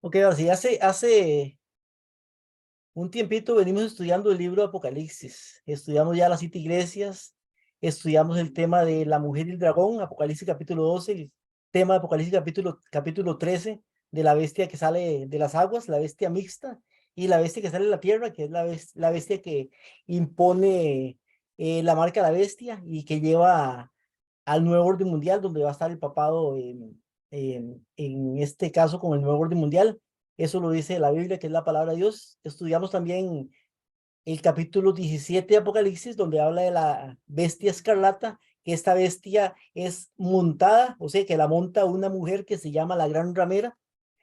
Ok, ahora sí, hace un tiempito venimos estudiando el libro de Apocalipsis. Estudiamos ya las 7 iglesias, estudiamos el tema de la mujer y el dragón, Apocalipsis capítulo 12, el tema de Apocalipsis capítulo 13, de la bestia que sale de las aguas, la bestia mixta, y la bestia que sale de la tierra, que es la bestia que impone la marca de la bestia y que lleva al nuevo orden mundial, donde va a estar el papado en este caso con el nuevo orden mundial. Eso lo dice la Biblia, que es la palabra de Dios. Estudiamos también el capítulo 17 de Apocalipsis, donde habla de la bestia escarlata, que esta bestia es montada, o sea, que la monta una mujer que se llama la gran ramera.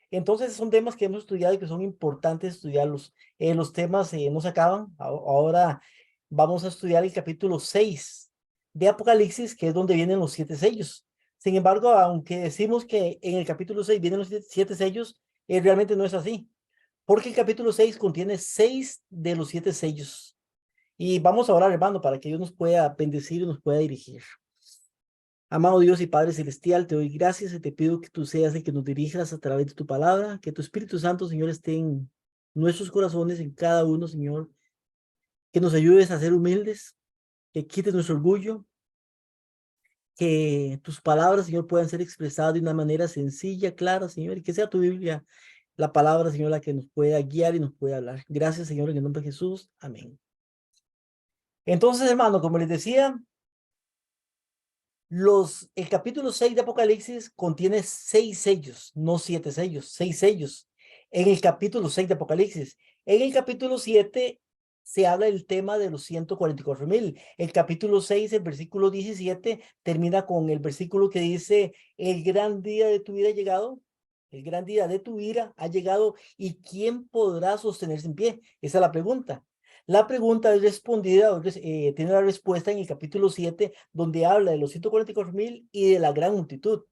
Entonces son temas que hemos estudiado y que son importantes estudiarlos. Los temas no se acaban. Ahora vamos a estudiar el capítulo 6 de Apocalipsis, que es donde vienen los 7 sellos. Sin embargo, aunque decimos que en el capítulo 6 vienen los siete sellos, realmente no es así, porque el capítulo 6 contiene 6 de los 7 sellos. Y vamos a orar, hermano, para que Dios nos pueda bendecir y nos pueda dirigir. Amado Dios y Padre Celestial, te doy gracias y te pido que tú seas el que nos dirijas a través de tu palabra, que tu Espíritu Santo, Señor, esté en nuestros corazones, en cada uno, Señor, que nos ayudes a ser humildes, que quites nuestro orgullo, que tus palabras, Señor, puedan ser expresadas de una manera sencilla, clara, Señor, y que sea tu Biblia, la palabra, Señor, la que nos pueda guiar y nos pueda hablar. Gracias, Señor, en el nombre de Jesús. Amén. Entonces, hermano, como les decía, el capítulo 6 de Apocalipsis contiene 6 sellos, no 7 sellos, 6 sellos. En el capítulo 6 de Apocalipsis. En el capítulo 7 se habla del tema de los 144,000. El capítulo 6, el versículo 17, termina con el versículo que dice, el gran día de tu vida ha llegado, el gran día de tu ira ha llegado, ¿y quién podrá sostenerse en pie? Esa es la pregunta. La pregunta es respondida, tiene la respuesta en el capítulo 7, donde habla de los 144,000 y de la gran multitud.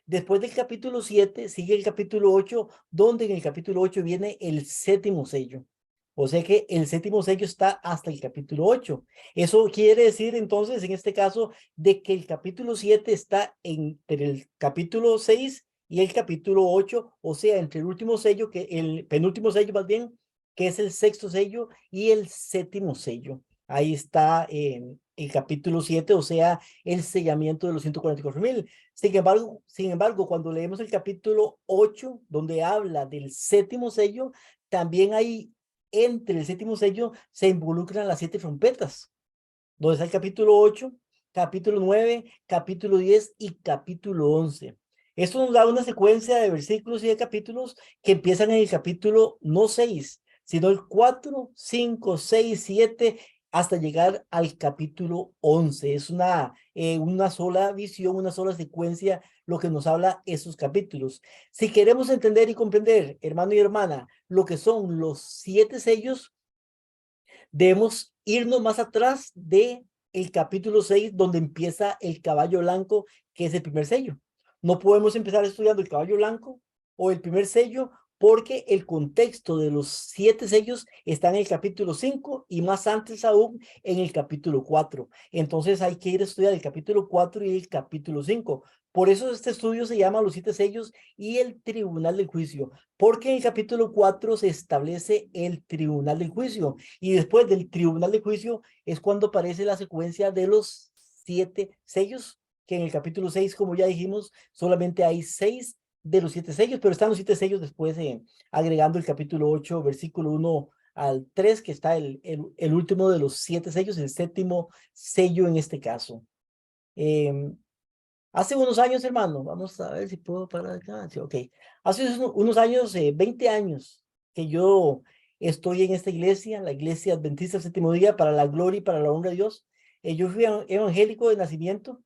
Después del capítulo 7 sigue el capítulo 8, donde en el capítulo 8 viene el séptimo sello. O sea que el séptimo sello está hasta el capítulo 8. Eso quiere decir entonces, en este caso, de que el capítulo 7 está entre el capítulo 6 y el capítulo 8, o sea, entre el último sello, que el penúltimo sello más bien, que es el sexto sello, y el séptimo sello. Ahí está el capítulo 7, o sea, el sellamiento de los 144,000. Sin embargo, cuando leemos el capítulo 8, donde habla del séptimo sello, también hay, entre el séptimo sello, se involucran las 7 trompetas, donde está el capítulo 8, capítulo 9, capítulo 10 y capítulo 11. Esto nos da una secuencia de versículos y de capítulos que empiezan en el capítulo no 6, sino el 4, 5, 6, 7, hasta llegar al capítulo 11. Es una sola visión, una sola secuencia lo que nos habla esos capítulos. Si queremos entender y comprender, hermano y hermana, lo que son los 7 sellos, debemos irnos más atrás de el capítulo 6, donde empieza el caballo blanco, que es el primer sello. No podemos empezar estudiando el caballo blanco o el primer sello, porque el contexto de los 7 sellos está en el capítulo 5 y más antes aún en el capítulo 4. Entonces hay que ir a estudiar el capítulo 4 y el capítulo 5. Por eso este estudio se llama Los 7 sellos y el Tribunal del Juicio, porque en el capítulo 4 se establece el Tribunal del Juicio. Y después del tribunal de juicio es cuando aparece la secuencia de los 7 sellos, que en el capítulo 6, como ya dijimos, solamente hay 6 de los 7 sellos, pero están los 7 sellos después, agregando el capítulo 8, versículo 1 al 3, que está el último de los 7 sellos, el séptimo sello en este caso. Hace unos años, hermano, vamos a ver si puedo parar acá. Sí, ok. Hace unos años, 20 años, que yo estoy en esta iglesia, la iglesia adventista del séptimo día, para la gloria y para la honra de Dios. Yo fui evangélico de nacimiento,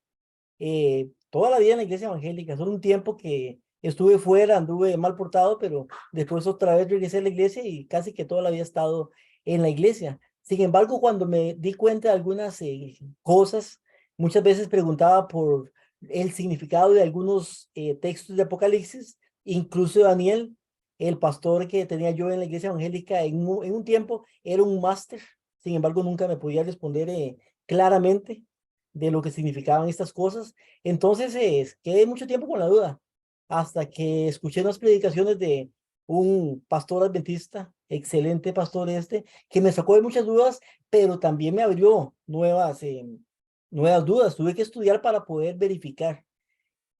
toda la vida en la iglesia evangélica. Solo un tiempo que estuve fuera, anduve mal portado, pero después otra vez regresé a la iglesia y casi que toda la vida he estado en la iglesia. Sin embargo, cuando me di cuenta de algunas cosas, muchas veces preguntaba por el significado de algunos textos de Apocalipsis, incluso Daniel, el pastor que tenía yo en la iglesia evangélica en un tiempo, era un máster. Sin embargo, nunca me podía responder claramente de lo que significaban estas cosas. Entonces, quedé mucho tiempo con la duda, hasta que escuché unas predicaciones un pastor adventista, excelente pastor que me sacó de muchas dudas, pero también me abrió nuevas dudas. Tuve que estudiar para poder verificar.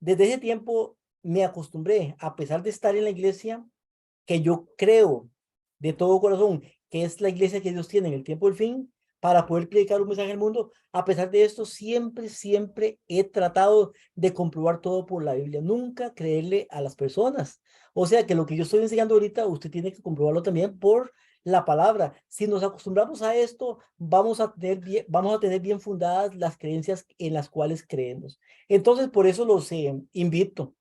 Desde ese tiempo me acostumbré, a pesar de estar en la iglesia, que yo creo de todo corazón que es la iglesia que Dios tiene en el tiempo del fin para poder predicar un mensaje al mundo. A pesar de esto, siempre he tratado de comprobar todo por la Biblia, nunca creerle a las personas. O sea que lo que yo estoy enseñando ahorita, usted tiene que comprobarlo también por la palabra. Si nos acostumbramos a esto, vamos a tener bien fundadas las creencias en las cuales creemos. Entonces, por eso los invito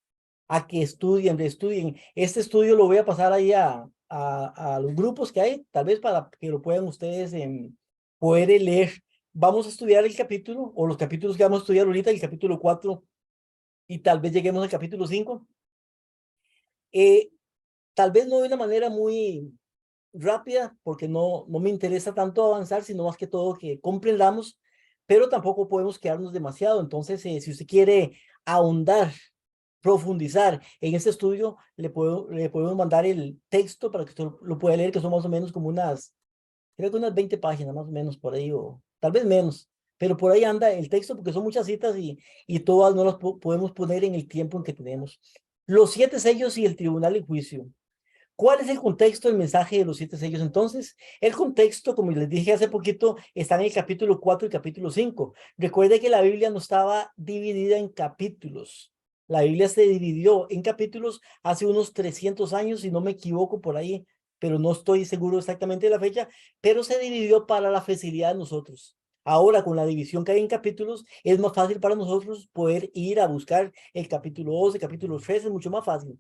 a que estudien. Este estudio lo voy a pasar ahí a los grupos que hay, tal vez para que lo puedan ustedes poder leer. Vamos a estudiar el capítulo, o los capítulos que vamos a estudiar ahorita, el capítulo 4, y tal vez lleguemos al capítulo 5. Eh, Tal vez no de una manera muy rápida, porque no me interesa tanto avanzar, sino más que todo que comprendamos, pero tampoco podemos quedarnos demasiado. Entonces, si usted quiere ahondar, profundizar en este estudio, le podemos mandar el texto para que usted lo pueda leer, que son más o menos como creo que unas 20 páginas más o menos por ahí, o tal vez menos, pero por ahí anda el texto porque son muchas citas y todas no las podemos poner en el tiempo en que tenemos. Los 7 sellos y el tribunal en juicio. ¿Cuál es el contexto del mensaje de los 7 sellos entonces? El contexto, como les dije hace poquito, está en el capítulo 4 y capítulo 5. Recuerde que la Biblia no estaba dividida en capítulos. La Biblia se dividió en capítulos hace unos 300 años, si no me equivoco por ahí, pero no estoy seguro exactamente de la fecha, pero se dividió para la facilidad de nosotros. Ahora, con la división que hay en capítulos, es más fácil para nosotros poder ir a buscar el capítulo 12, capítulo 13, es mucho más fácil.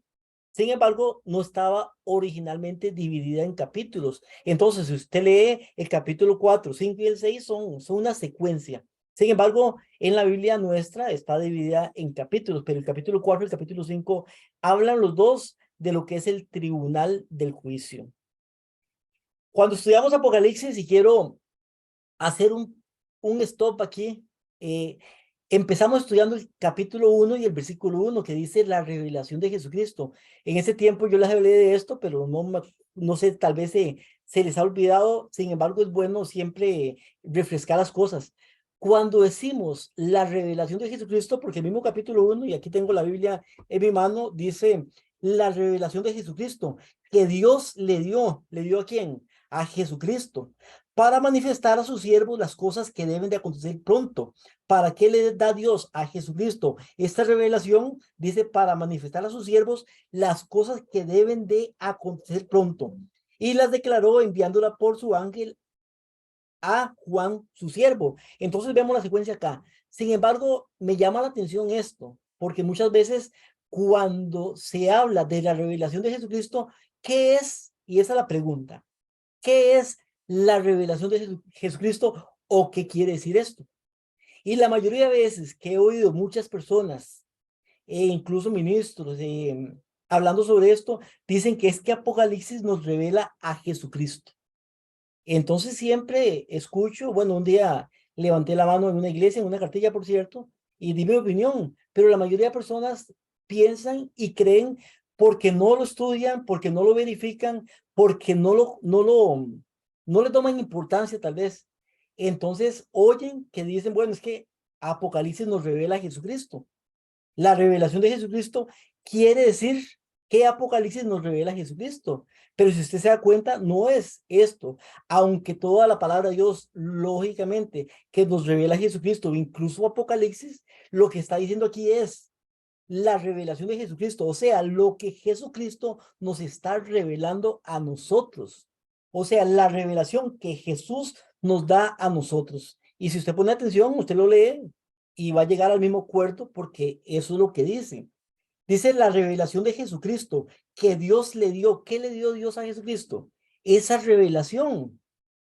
Sin embargo, no estaba originalmente dividida en capítulos. Entonces, si usted lee el capítulo 4, 5 y el 6, son una secuencia. Sin embargo, en la Biblia nuestra está dividida en capítulos, pero el capítulo 4 y el capítulo 5 hablan los dos de lo que es el tribunal del juicio. Cuando estudiamos Apocalipsis, y quiero hacer un stop aquí, empezamos estudiando el capítulo 1 y el versículo 1 que dice la revelación de Jesucristo. En ese tiempo yo les hablé de esto, pero no sé, tal vez se les ha olvidado. Sin embargo, es bueno siempre refrescar las cosas. Cuando decimos la revelación de Jesucristo, porque el mismo capítulo 1, y aquí tengo la Biblia en mi mano, dice la revelación de Jesucristo, que Dios ¿le dio a quién? A Jesucristo, para manifestar a sus siervos las cosas que deben de acontecer pronto. ¿Para qué le da Dios a Jesucristo esta revelación? Dice, para manifestar a sus siervos las cosas que deben de acontecer pronto. Y las declaró enviándola por su ángel a Juan, su siervo. Entonces vemos la secuencia acá. Sin embargo, me llama la atención esto, porque muchas veces cuando se habla de la revelación de Jesucristo, ¿qué es? Y esa es la pregunta. ¿Qué es la revelación de Jesucristo o qué quiere decir esto? Y la mayoría de veces que he oído muchas personas, e incluso ministros, hablando sobre esto, dicen que es que Apocalipsis nos revela a Jesucristo. Entonces siempre escucho, bueno, un día levanté la mano en una iglesia, en una cartilla, por cierto, y di mi opinión, pero la mayoría de personas piensan y creen porque no lo estudian, porque no lo verifican, porque no le toman importancia tal vez. Entonces oyen que dicen, bueno, es que Apocalipsis nos revela a Jesucristo. La revelación de Jesucristo quiere decir que Apocalipsis nos revela a Jesucristo. Pero si usted se da cuenta, no es esto. Aunque toda la palabra de Dios, lógicamente, que nos revela a Jesucristo, incluso Apocalipsis, lo que está diciendo aquí es la revelación de Jesucristo, o sea, lo que Jesucristo nos está revelando a nosotros. O sea, la revelación que Jesús nos da a nosotros. Y si usted pone atención, usted lo lee y va a llegar al mismo acuerdo porque eso es lo que dice. Dice la revelación de Jesucristo que Dios le dio. ¿Qué le dio Dios a Jesucristo? Esa revelación.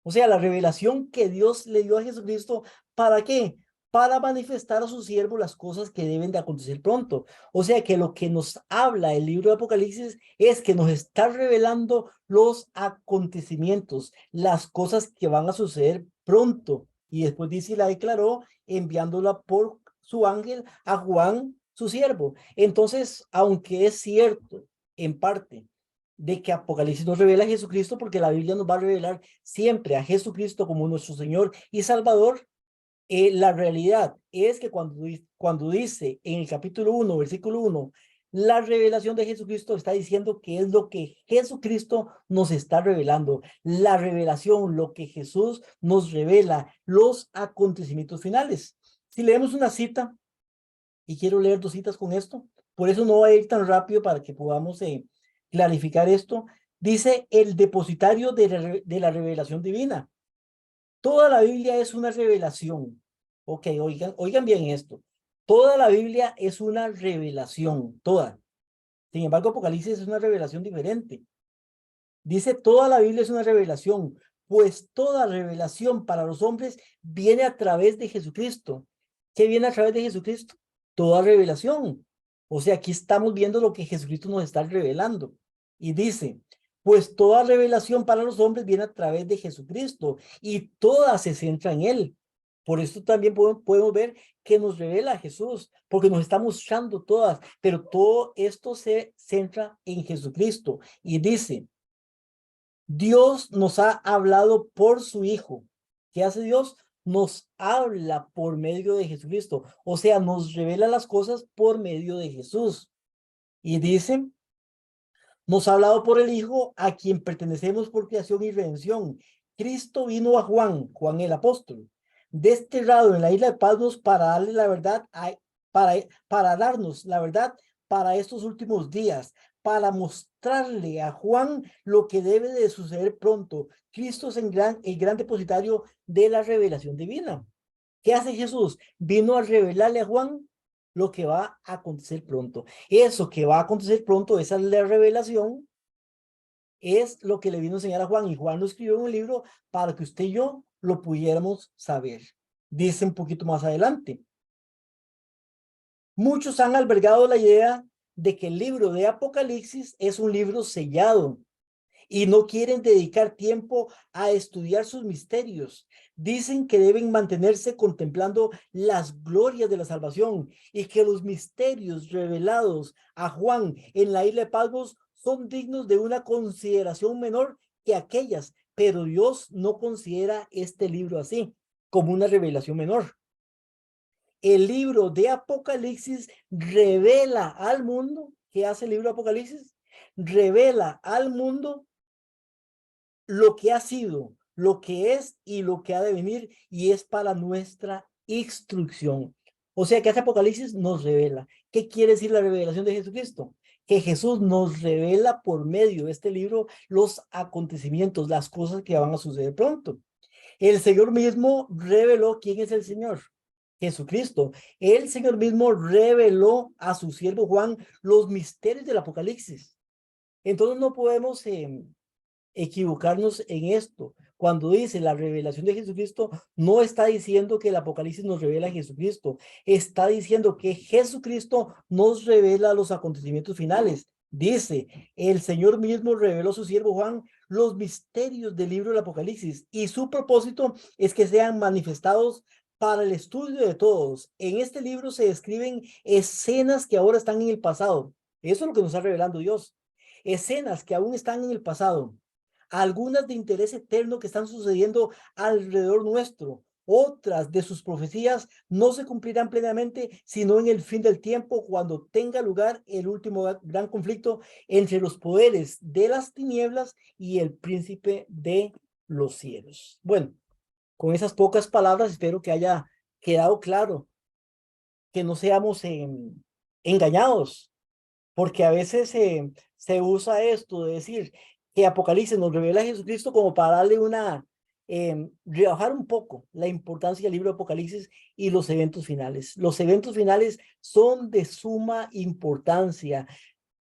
O sea, la revelación que Dios le dio a Jesucristo, ¿para qué? Para manifestar a sus siervos las cosas que deben de acontecer pronto. O sea, que lo que nos habla el libro de Apocalipsis es que nos está revelando los acontecimientos, las cosas que van a suceder pronto. Y después dice, y la declaró enviándola por su ángel a Juan, su siervo. Entonces, aunque es cierto, en parte, de que Apocalipsis nos revela a Jesucristo, porque la Biblia nos va a revelar siempre a Jesucristo como nuestro Señor y Salvador. La realidad es que cuando dice en el capítulo 1, versículo 1, la revelación de Jesucristo, está diciendo que es lo que Jesucristo nos está revelando. La revelación, lo que Jesús nos revela, los acontecimientos finales. Si leemos una cita, y quiero leer dos citas con esto, por eso no voy a ir tan rápido para que podamos clarificar esto. Dice el depositario de la revelación divina. Toda la Biblia es una revelación. Ok, oigan bien esto. Toda la Biblia es una revelación, toda. Sin embargo, Apocalipsis es una revelación diferente. Dice, toda la Biblia es una revelación, pues toda revelación para los hombres viene a través de Jesucristo. ¿Qué viene a través de Jesucristo? Toda revelación. O sea, aquí estamos viendo lo que Jesucristo nos está revelando. Y dice, pues toda revelación para los hombres viene a través de Jesucristo y toda se centra en Él. Por esto también podemos ver que nos revela a Jesús, porque nos está mostrando todas, pero todo esto se centra en Jesucristo. Y dice, Dios nos ha hablado por su Hijo. ¿Qué hace Dios? Nos habla por medio de Jesucristo. O sea, nos revela las cosas por medio de Jesús. Y dice, nos ha hablado por el Hijo, a quien pertenecemos por creación y redención. Cristo vino a Juan el apóstol, desterrado en la isla de Patmos para darle la verdad, para darnos la verdad para estos últimos días, para mostrarle a Juan lo que debe de suceder pronto. Cristo es el gran depositario de la revelación divina. ¿Qué hace Jesús? Vino a revelarle a Juan lo que va a acontecer pronto. Eso que va a acontecer pronto, esa es la revelación, es lo que le vino a enseñar a Juan. Y Juan lo escribió en un libro para que usted y yo lo pudiéramos saber. Dice un poquito más adelante. Muchos han albergado la idea de que el libro de Apocalipsis es un libro sellado y no quieren dedicar tiempo a estudiar sus misterios. Dicen que deben mantenerse contemplando las glorias de la salvación y que los misterios revelados a Juan en la isla de Patmos son dignos de una consideración menor que aquellas, pero Dios no considera este libro así, como una revelación menor. El libro de Apocalipsis revela al mundo. ¿Qué hace el libro de Apocalipsis? Revela al mundo lo que ha sido, lo que es y lo que ha de venir, y es para nuestra instrucción. O sea que este Apocalipsis nos revela. ¿Qué quiere decir la revelación de Jesucristo? Que Jesús nos revela por medio de este libro los acontecimientos, las cosas que van a suceder pronto. El Señor mismo reveló quién es el Señor. Jesucristo. El Señor mismo reveló a su siervo Juan los misterios del Apocalipsis. Entonces no podemos equivocarnos en esto. Cuando dice la revelación de Jesucristo, no está diciendo que el Apocalipsis nos revela a Jesucristo, está diciendo que Jesucristo nos revela los acontecimientos finales. Dice, el Señor mismo reveló a su siervo Juan los misterios del libro del Apocalipsis y su propósito es que sean manifestados para el estudio de todos. En este libro se describen escenas que ahora están en el pasado. Eso es lo que nos está revelando Dios. Escenas que aún están en el pasado, algunas de interés eterno que están sucediendo alrededor nuestro. Otras de sus profecías no se cumplirán plenamente, sino en el fin del tiempo, cuando tenga lugar el último gran conflicto entre los poderes de las tinieblas y el príncipe de los cielos. Bueno, con esas pocas palabras espero que haya quedado claro, que no seamos engañados, porque a veces se usa esto de decir que Apocalipsis nos revela a Jesucristo como para darle rebajar un poco la importancia del libro de Apocalipsis y los eventos finales. Los eventos finales son de suma importancia.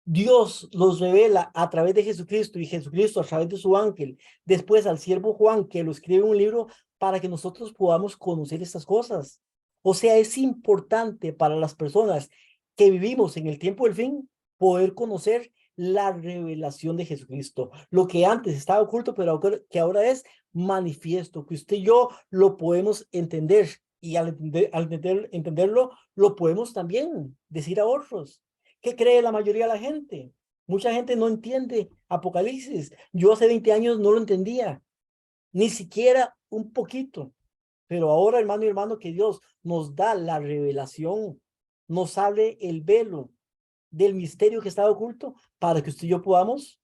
Dios los revela a través de Jesucristo y Jesucristo a través de su ángel, después al siervo Juan que lo escribe en un libro para que nosotros podamos conocer estas cosas. O sea, es importante para las personas que vivimos en el tiempo del fin poder conocer la revelación de Jesucristo, lo que antes estaba oculto, pero que ahora es manifiesto, que usted y yo lo podemos entender y entenderlo, lo podemos también decir a otros. ¿Qué cree la mayoría de la gente? Mucha gente no entiende Apocalipsis. Yo hace 20 años no lo entendía, ni siquiera un poquito. Pero ahora, hermano y hermano, que Dios nos da la revelación, nos abre el velo del misterio que estaba oculto para que usted y yo podamos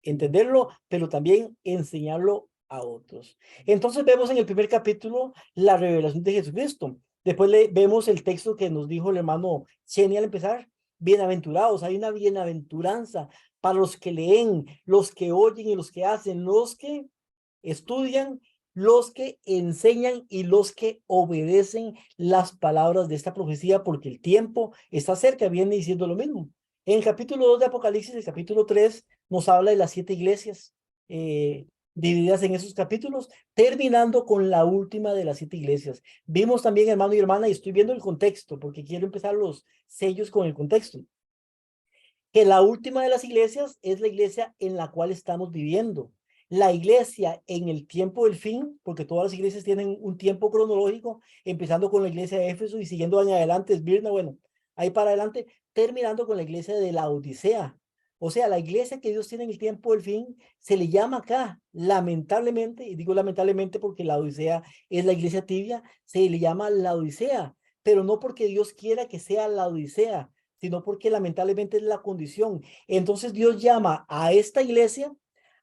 entenderlo, pero también enseñarlo a otros. Entonces vemos en el primer capítulo la revelación de Jesucristo. Después vemos el texto que nos dijo el hermano Cheni al empezar. Bienaventurados, hay una bienaventuranza para los que leen, los que oyen y los que hacen, los que estudian, los que enseñan y los que obedecen las palabras de esta profecía, porque el tiempo está cerca, viene diciendo lo mismo. En el capítulo 2 de Apocalipsis, el capítulo 3, nos habla de las 7 iglesias divididas en esos capítulos, terminando con la última de las 7 iglesias. Vimos también, hermano y hermana, y estoy viendo el contexto, porque quiero empezar los sellos con el contexto, que la última de las iglesias es la iglesia en la cual estamos viviendo. La iglesia en el tiempo del fin, porque todas las iglesias tienen un tiempo cronológico, empezando con la iglesia de Éfeso y siguiendo en adelante, Esmirna, bueno, ahí para adelante, terminando con la iglesia de la Odisea. O sea, la iglesia que Dios tiene en el tiempo del fin se le llama acá, lamentablemente, y digo lamentablemente porque la Odisea es la iglesia tibia, se le llama la Odisea, pero no porque Dios quiera que sea la Odisea, sino porque lamentablemente es la condición. Entonces Dios llama a esta iglesia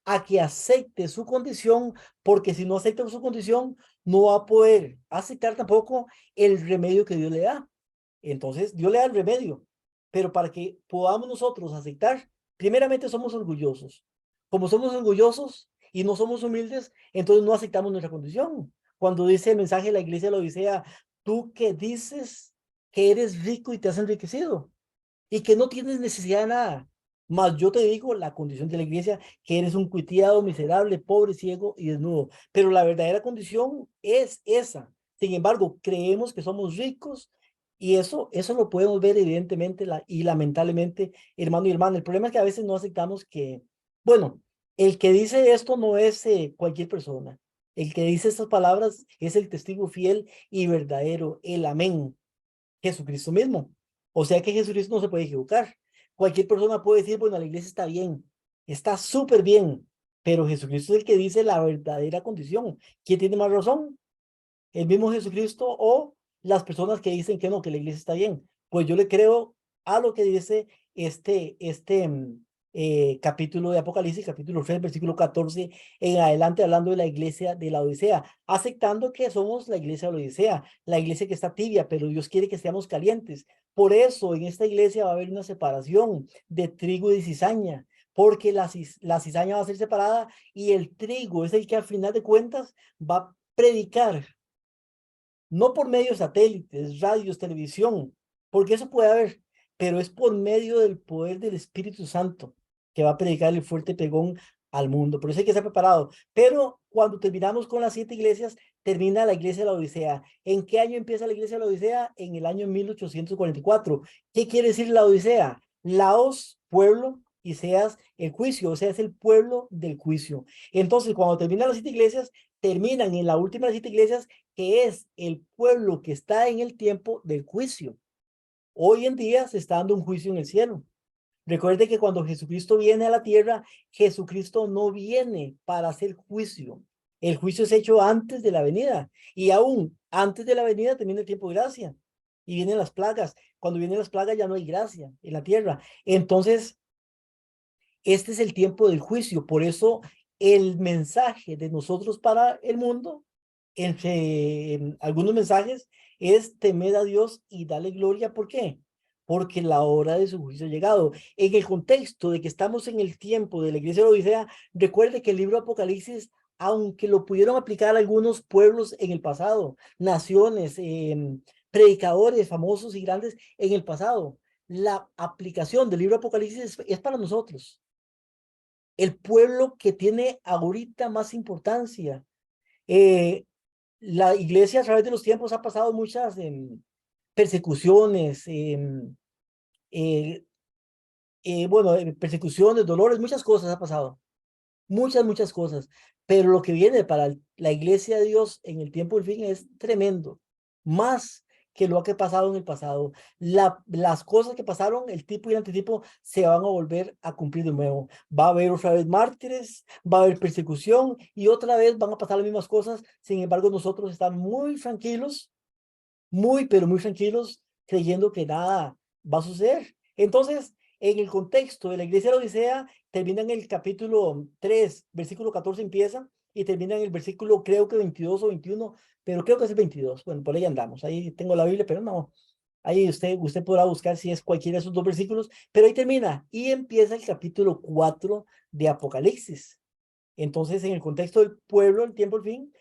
a que acepte su condición, porque si no acepta su condición, no va a poder aceptar tampoco el remedio que Dios le da. Entonces Dios le da el remedio, pero para que podamos nosotros aceptar, primeramente somos orgullosos. Como somos orgullosos y no somos humildes, entonces no aceptamos nuestra condición. Cuando dice el mensaje de la iglesia de la Odisea, tú que dices que eres rico y te has enriquecido y que no tienes necesidad de nada. Mas yo te digo la condición de la iglesia, que eres un cuitiado, miserable, pobre, ciego y desnudo. Pero la verdadera condición es esa. Sin embargo, creemos que somos ricos y eso lo podemos ver evidentemente y lamentablemente, hermano y hermana. El problema es que a veces no aceptamos que, bueno, el que dice esto no es cualquier persona. El que dice estas palabras es el testigo fiel y verdadero, el amén. Jesucristo mismo. O sea que Jesucristo no se puede equivocar. Cualquier persona puede decir, bueno, la iglesia está bien, está súper bien, pero Jesucristo es el que dice la verdadera condición. ¿Quién tiene más razón? ¿El mismo Jesucristo o las personas que dicen que no, que la iglesia está bien? Pues yo le creo a lo que dice capítulo de Apocalipsis, capítulo 3, versículo 14, en adelante, hablando de la iglesia de la Odisea, aceptando que somos la iglesia de la Odisea, la iglesia que está tibia, pero Dios quiere que seamos calientes. Por eso en esta iglesia va a haber una separación de trigo y de cizaña, porque la cizaña va a ser separada y el trigo es el que al final de cuentas va a predicar, no por medio de satélites, radios, televisión, porque eso puede haber, pero es por medio del poder del Espíritu Santo que va a predicar el fuerte pegón al mundo. Por eso hay que estar preparado. Pero cuando terminamos con las 7 iglesias, termina la iglesia de la Odisea. ¿En qué año empieza la iglesia de la Odisea? En el año 1844. ¿Qué quiere decir la Odisea? Laos, pueblo, y seas el juicio, o sea, es el pueblo del juicio. Entonces, cuando terminan las 7 iglesias, terminan en la última de las 7 iglesias, que es el pueblo que está en el tiempo del juicio. Hoy en día se está dando un juicio en el cielo. Recuerde que cuando Jesucristo viene a la tierra, Jesucristo no viene para hacer juicio. El juicio es hecho antes de la venida. Y aún antes de la venida termina el tiempo de gracia. Y vienen las plagas. Cuando vienen las plagas ya no hay gracia en la tierra. Entonces, este es el tiempo del juicio. Por eso el mensaje de nosotros para el mundo, entre algunos mensajes, es temer a Dios y darle gloria. ¿Por qué? Porque la hora de su juicio ha llegado. En el contexto de que estamos en el tiempo de la iglesia de la Odisea, recuerde que el libro de Apocalipsis, aunque lo pudieron aplicar algunos pueblos en el pasado, naciones, predicadores famosos y grandes en el pasado, la aplicación del libro de Apocalipsis es para nosotros. El pueblo que tiene ahorita más importancia. La iglesia a través de los tiempos ha pasado muchas persecuciones, bueno, persecuciones, dolores, muchas cosas ha pasado. Muchas cosas. Pero lo que viene para la iglesia de Dios en el tiempo del fin es tremendo. Más que lo que ha pasado en el pasado. Las cosas que pasaron, el tipo y el antitipo, se van a volver a cumplir de nuevo. Va a haber otra vez mártires, va a haber persecución y otra vez van a pasar las mismas cosas. Sin embargo, nosotros estamos muy tranquilos, muy, pero muy tranquilos, creyendo que nada va a suceder. Entonces, en el contexto de la iglesia de la Odisea, termina en el capítulo 3, versículo 14 empieza, y termina en el versículo, creo que 22 o 21, pero creo que es el 22. Bueno, por ahí andamos. Ahí tengo la Biblia, pero no. Ahí usted podrá buscar si es cualquiera de esos dos versículos, pero ahí termina y empieza el capítulo 4 de Apocalipsis. Entonces, en el contexto del pueblo, el tiempo, el fin,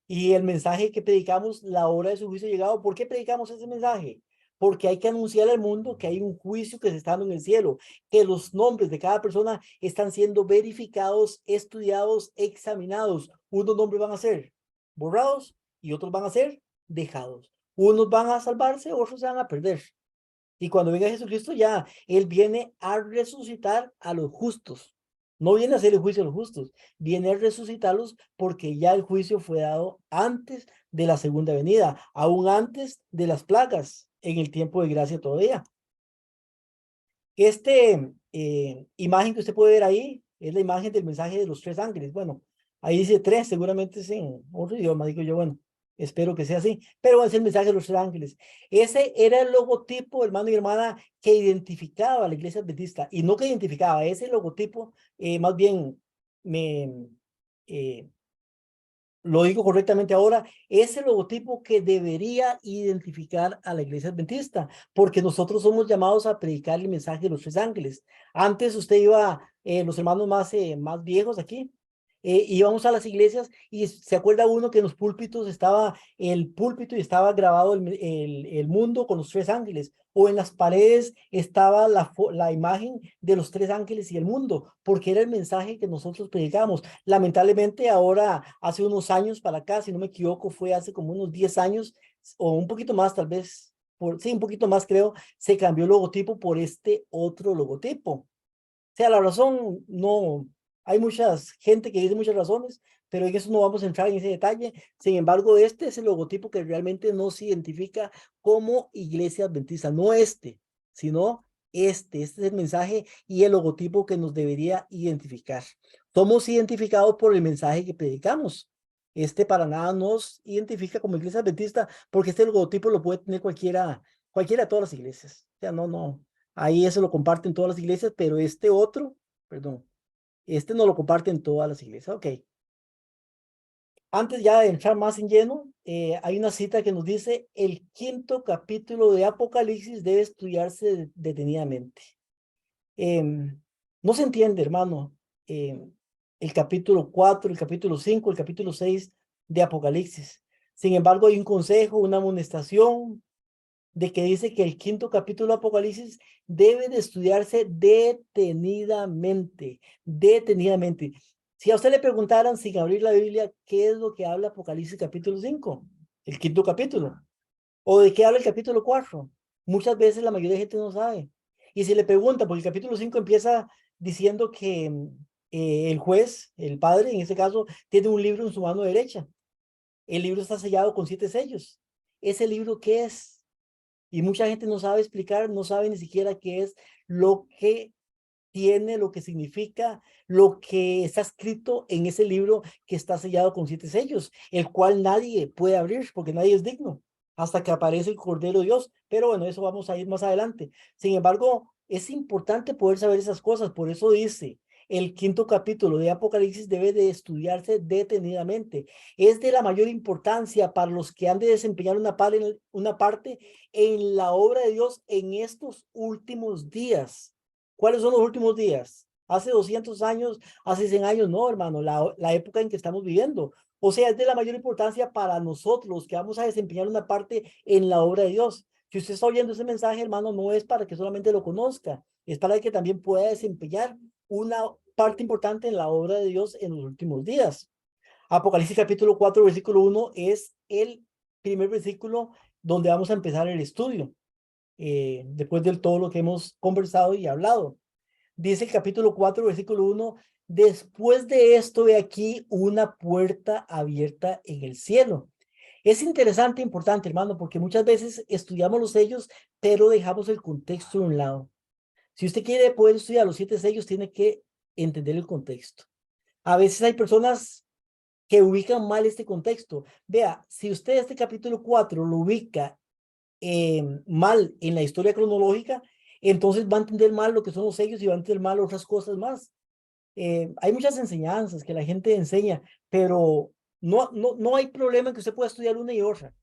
y el mensaje que predicamos, la hora de su juicio ha llegado. ¿Por qué predicamos ese mensaje? Porque hay que anunciar al mundo que hay un juicio que se está dando en el cielo, que los nombres de cada persona están siendo verificados, estudiados, examinados. Unos nombres van a ser borrados y otros van a ser dejados. Unos van a salvarse, otros se van a perder. Y cuando venga Jesucristo ya, Él viene a resucitar a los justos. No viene a hacer el juicio a los justos, viene a resucitarlos porque ya el juicio fue dado antes de la segunda venida, aún antes de las plagas, en el tiempo de gracia todavía. Imagen que usted puede ver ahí es la imagen del mensaje de los tres ángeles. Bueno, ahí dice tres, seguramente es en otro idioma, digo yo, bueno, espero que sea así, pero es el mensaje de los tres ángeles. Ese era el logotipo, hermano y hermana, que identificaba a la iglesia adventista, y no que identificaba, ese logotipo, más bien, me, eh, lo digo correctamente ahora, es el logotipo que debería identificar a la iglesia adventista, porque nosotros somos llamados a predicar el mensaje de los tres ángeles. Antes usted iba, los hermanos más viejos aquí, íbamos a las iglesias y se acuerda uno que en los púlpitos estaba el púlpito y estaba grabado el mundo con los tres ángeles, o en las paredes estaba la imagen de los tres ángeles y el mundo, porque era el mensaje que nosotros predicamos. Lamentablemente ahora, hace unos años para acá, si no me equivoco, fue hace como unos 10 años o un poquito más tal vez, sí, un poquito más creo, se cambió el logotipo por este otro logotipo. O sea, la razón no, hay muchas gente que dice muchas razones, pero en eso no vamos a entrar en ese detalle. Sin embargo, este es el logotipo que realmente nos identifica como iglesia adventista, no este, sino este es el mensaje y el logotipo que nos debería identificar. Somos identificados por el mensaje que predicamos. Este para nada nos identifica como iglesia adventista, porque este logotipo lo puede tener cualquiera de todas las iglesias. O sea, no. Ahí eso lo comparten todas las iglesias, pero este otro, perdón, este no lo comparten todas las iglesias. Ok. Antes ya de entrar más en lleno, hay una cita que nos dice, el quinto capítulo de Apocalipsis debe estudiarse detenidamente. No se entiende, hermano, el capítulo 4, el capítulo 5, el capítulo 6 de Apocalipsis. Sin embargo, hay un consejo, una amonestación de que dice que el quinto capítulo de Apocalipsis debe de estudiarse detenidamente, detenidamente. Si a usted le preguntaran sin abrir la Biblia, ¿qué es lo que habla Apocalipsis capítulo 5? El quinto capítulo. ¿O de qué habla el capítulo 4? Muchas veces la mayoría de gente no sabe. Y si le pregunta, porque el capítulo 5 empieza diciendo que el juez, el padre en este caso, tiene un libro en su mano derecha. El libro está sellado con 7 sellos. ¿Ese libro qué es? Y mucha gente no sabe explicar, no sabe ni siquiera qué es lo que tiene, lo que significa, lo que está escrito en ese libro que está sellado con 7 sellos, el cual nadie puede abrir porque nadie es digno hasta que aparece el Cordero de Dios. Pero bueno, eso vamos a ir más adelante. Sin embargo, es importante poder saber esas cosas. Por eso dice, el quinto capítulo de Apocalipsis debe de estudiarse detenidamente. Es de la mayor importancia para los que han de desempeñar una parte en la obra de Dios en estos últimos días. ¿Cuáles son los últimos días? Hace 200 años, hace 100 años, no, hermano, la época en que estamos viviendo. O sea, es de la mayor importancia para nosotros que vamos a desempeñar una parte en la obra de Dios. Si usted está oyendo ese mensaje, hermano, no es para que solamente lo conozca, es para que también pueda desempeñar una parte importante en la obra de Dios en los últimos días. Apocalipsis capítulo 4, versículo 1 es el primer versículo donde vamos a empezar el estudio, después de todo lo que hemos conversado y hablado. Dice el capítulo 4, versículo 1, después de esto, ve aquí una puerta abierta en el cielo. Es interesante, importante, hermano, porque muchas veces estudiamos los sellos, pero dejamos el contexto de un lado. Si usted quiere poder estudiar los 7 sellos, tiene que entender el contexto. A veces hay personas que ubican mal este contexto. Vea, si usted este capítulo 4 lo ubica mal en la historia cronológica, entonces va a entender mal lo que son los sellos y va a entender mal otras cosas más. Hay muchas enseñanzas que la gente enseña, pero no hay problema en que usted pueda estudiar una y otra,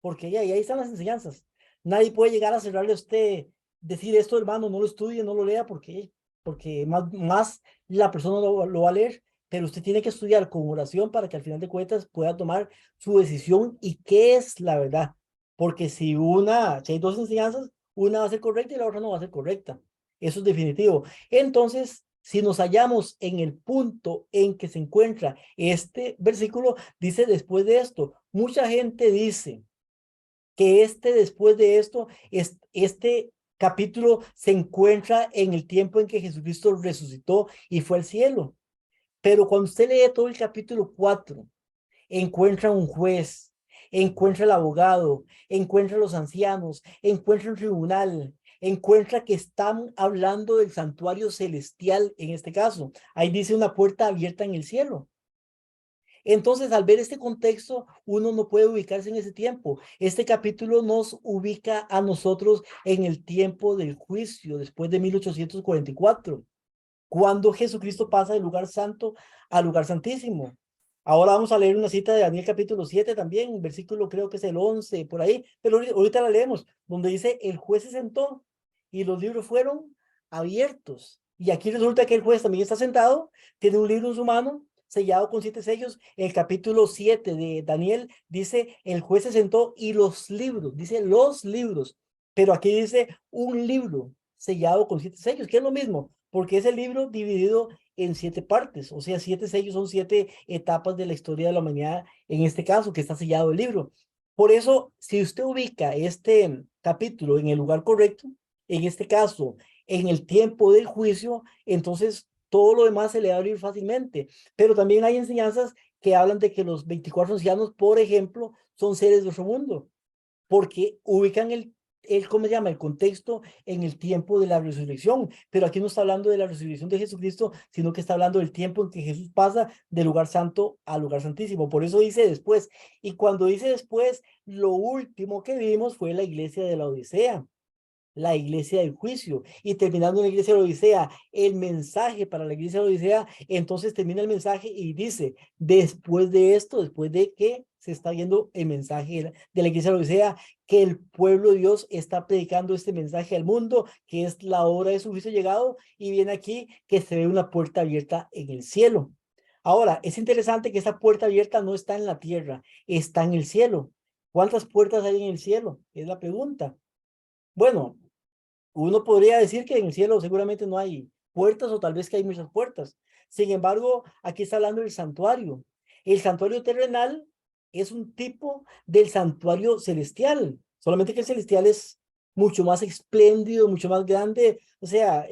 porque ahí están las enseñanzas. Nadie puede llegar a cerrarle a usted, decir esto, hermano, no lo estudie, no lo lea, porque más la persona lo va a leer, pero usted tiene que estudiar con oración para que al final de cuentas pueda tomar su decisión y qué es la verdad. Porque si hay dos enseñanzas, una va a ser correcta y la otra no va a ser correcta. Eso es definitivo. Entonces, si nos hallamos en el punto en que se encuentra este versículo, dice después de esto, mucha gente dice que después de esto, este capítulo se encuentra en el tiempo en que Jesucristo resucitó y fue al cielo. Pero cuando usted lee todo el capítulo 4, encuentra un juez, encuentra el abogado, encuentra los ancianos, encuentra un tribunal, encuentra que están hablando del santuario celestial en este caso. Ahí dice una puerta abierta en el cielo. Entonces, al ver este contexto, uno no puede ubicarse en ese tiempo. Este capítulo nos ubica a nosotros en el tiempo del juicio, después de 1844, cuando Jesucristo pasa del lugar santo al lugar santísimo. Ahora vamos a leer una cita de Daniel capítulo 7 también, versículo creo que es el 11, por ahí, pero ahorita la leemos, donde dice, el juez se sentó y los libros fueron abiertos. Y aquí resulta que el juez también está sentado, tiene un libro en su mano, sellado con 7 sellos. El capítulo 7 de Daniel dice, el juez se sentó y los libros, dice los libros, pero aquí dice un libro sellado con 7 sellos, que es lo mismo, porque es el libro dividido en 7 partes, o sea, 7 sellos son 7 etapas de la historia de la humanidad, en este caso, que está sellado el libro. Por eso, si usted ubica este capítulo en el lugar correcto, en este caso, en el tiempo del juicio, entonces todo lo demás se le va a abrir fácilmente. Pero también hay enseñanzas que hablan de que los 24 ancianos, por ejemplo, son seres de otro mundo, porque ubican ¿cómo se llama? El contexto en el tiempo de la resurrección. Pero aquí no está hablando de la resurrección de Jesucristo, sino que está hablando del tiempo en que Jesús pasa del lugar santo al lugar santísimo. Por eso dice después. Y cuando dice después, lo último que vimos fue la iglesia de la Odisea, la iglesia del juicio. Y terminando en la iglesia de la Odisea, el mensaje para la iglesia de la Odisea, entonces termina el mensaje y dice, después de esto, después de que se está viendo el mensaje de la iglesia de la Odisea, que el pueblo de Dios está predicando este mensaje al mundo, que es la hora de su juicio llegado, y viene aquí que se ve una puerta abierta en el cielo. Ahora, es interesante que esa puerta abierta no está en la tierra, está en el cielo. ¿Cuántas puertas hay en el cielo? Es la pregunta. Bueno, uno podría decir que en el cielo seguramente no hay puertas o tal vez que hay muchas puertas. Sin embargo, aquí está hablando del santuario. El santuario terrenal es un tipo del santuario celestial, solamente que el celestial es mucho más espléndido, mucho más grande, o sea,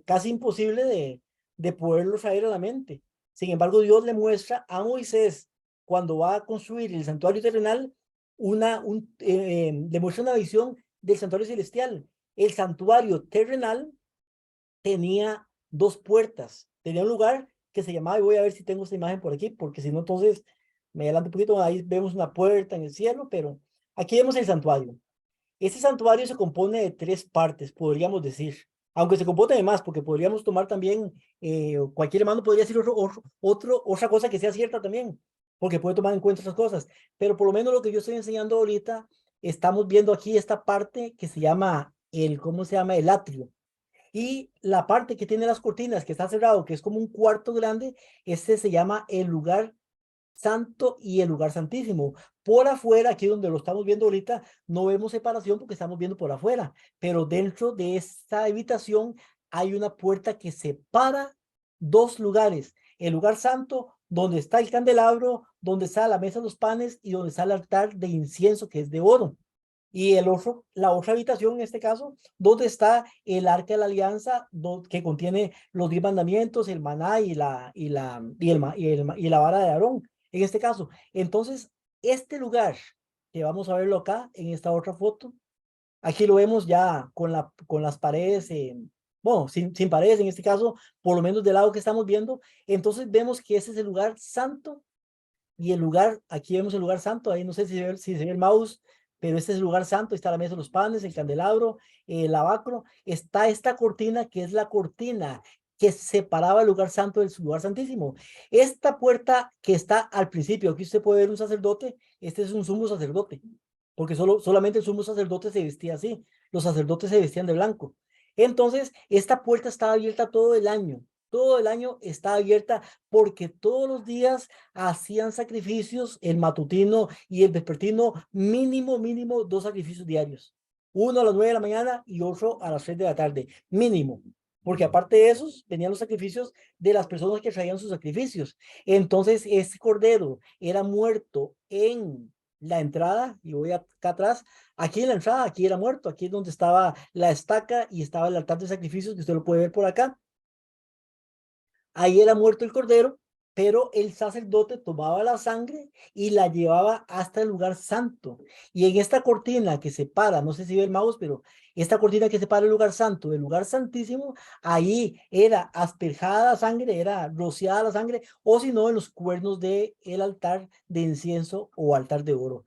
casi imposible de poderlo traer a la mente. Sin embargo, Dios le muestra a Moisés, cuando va a construir el santuario terrenal, le muestra una visión del santuario celestial. El santuario terrenal tenía 2 puertas, tenía un lugar que se llamaba, y voy a ver si tengo esta imagen por aquí, porque si no, entonces me adelanto un poquito, ahí vemos una puerta en el cielo, pero aquí vemos el santuario. Este santuario se compone de 3 partes, podríamos decir, aunque se compone de más, porque podríamos tomar también, cualquier hermano podría decir otra cosa que sea cierta también, porque puede tomar en cuenta otras cosas, pero por lo menos lo que yo estoy enseñando ahorita, estamos viendo aquí esta parte que se llama ¿cómo se llama? El atrio. Y la parte que tiene las cortinas, que está cerrado, que es como un cuarto grande, este se llama el lugar santo y el lugar santísimo. Por afuera, aquí donde lo estamos viendo ahorita, no vemos separación porque estamos viendo por afuera, pero dentro de esta habitación hay una puerta que separa 2 lugares. El lugar santo, donde está el candelabro, donde está la mesa de los panes y donde está el altar de incienso, que es de oro. Y la otra habitación, en este caso, donde está el arca de la alianza, que contiene los 10 mandamientos, el maná y la vara de Aarón, en este caso. Entonces, este lugar que vamos a verlo acá en esta otra foto. Aquí lo vemos ya con las paredes, bueno, sin paredes en este caso, por lo menos del lado que estamos viendo. Entonces vemos que ese es el lugar santo y el lugar, aquí vemos el lugar santo, ahí no sé si se ve el mouse, pero este es el lugar santo, está la mesa de los panes, el candelabro, el lavacro, está esta cortina que es la cortina que separaba el lugar santo del lugar santísimo. Esta puerta que está al principio, aquí usted puede ver un sacerdote, este es un sumo sacerdote, porque solamente el sumo sacerdote se vestía así, los sacerdotes se vestían de blanco. Entonces, esta puerta estaba abierta todo el año está abierta porque todos los días hacían sacrificios, el matutino y el vespertino, mínimo 2 sacrificios diarios. Uno a las 9 de la mañana y otro a las 3 de la tarde, mínimo. Porque aparte de esos, venían los sacrificios de las personas que traían sus sacrificios. Entonces, este cordero era muerto en la entrada, y voy acá atrás, aquí en la entrada, aquí era muerto, aquí es donde estaba la estaca y estaba el altar de sacrificios, que usted lo puede ver por acá. Ahí era muerto el cordero, pero el sacerdote tomaba la sangre y la llevaba hasta el lugar santo. Y en esta cortina que separa, no sé si ve el mouse, pero esta cortina que separa el lugar santo del lugar santísimo, ahí era asperjada la sangre, era rociada la sangre, o si no, en los cuernos del altar de incienso o altar de oro.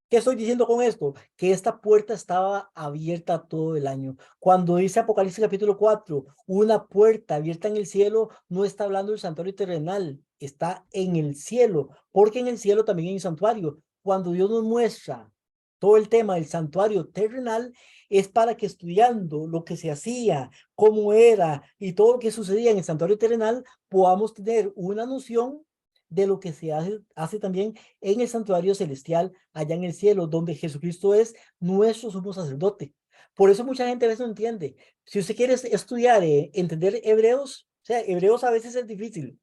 ¿Qué estoy diciendo con esto? Que esta puerta estaba abierta todo el año. Cuando dice Apocalipsis capítulo 4, una puerta abierta en el cielo, no está hablando del santuario terrenal, está en el cielo, porque en el cielo también hay un santuario. Cuando Dios nos muestra todo el tema del santuario terrenal, es para que estudiando lo que se hacía, cómo era y todo lo que sucedía en el santuario terrenal, podamos tener una noción de lo que se hace también en el santuario celestial, allá en el cielo, donde Jesucristo es nuestro sumo sacerdote. Por eso mucha gente a veces no entiende. Si usted quiere estudiar, entender hebreos, o sea, hebreos a veces es difícil,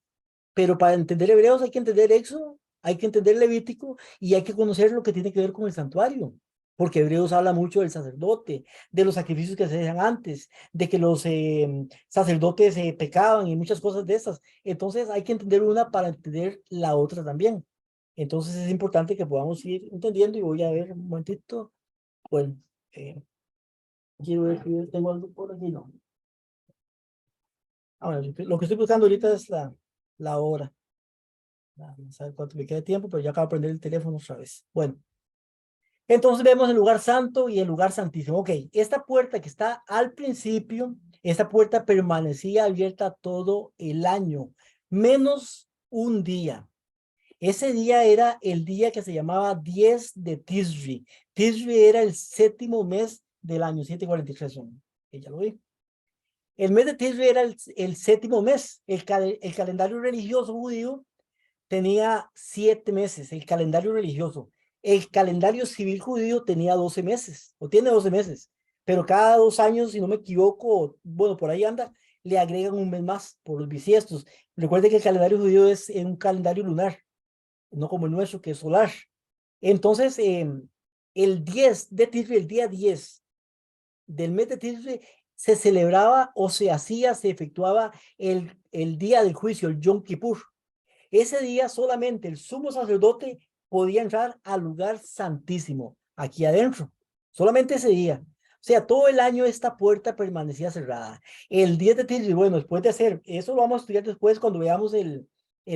pero para entender hebreos hay que entender Éxodo, hay que entender Levítico y hay que conocer lo que tiene que ver con el santuario. Porque Hebreos habla mucho del sacerdote, de los sacrificios que se hacían antes, de que los sacerdotes pecaban y muchas cosas de esas. Entonces hay que entender una para entender la otra también. Entonces es importante que podamos ir entendiendo y voy a ver un momentito. Bueno, quiero ver si tengo algo por aquí, no. Bueno, lo que estoy buscando ahorita es la hora. No sé cuánto me queda de tiempo, pero ya acabo de prender el teléfono otra vez. Bueno, entonces vemos el lugar santo y el lugar santísimo. Ok, esta puerta que está al principio, esta puerta permanecía abierta todo el año, menos un día. Ese día era el día que se llamaba 10 de Tisri. Tisri era el 7º mes del año, 743. Ya lo vi. El mes de Tisri era el 7º mes. El calendario religioso judío tenía 7 meses, el calendario religioso. El calendario civil judío tenía 12 meses, o tiene 12 meses, pero cada 2 años, si no me equivoco, bueno, por ahí anda, le agregan un mes más por los bisiestos. Recuerde que el calendario judío es un calendario lunar, no como el nuestro, que es solar. Entonces, el 10 de Tisri, el día 10 del mes de Tisri, se celebraba o se hacía, se efectuaba el día del juicio, el Yom Kippur. Ese día solamente el sumo sacerdote podía entrar al lugar santísimo, aquí adentro. Solamente ese día. O sea, todo el año esta puerta permanecía cerrada. El 10 de Tisri, bueno, después de hacer, eso lo vamos a estudiar después cuando veamos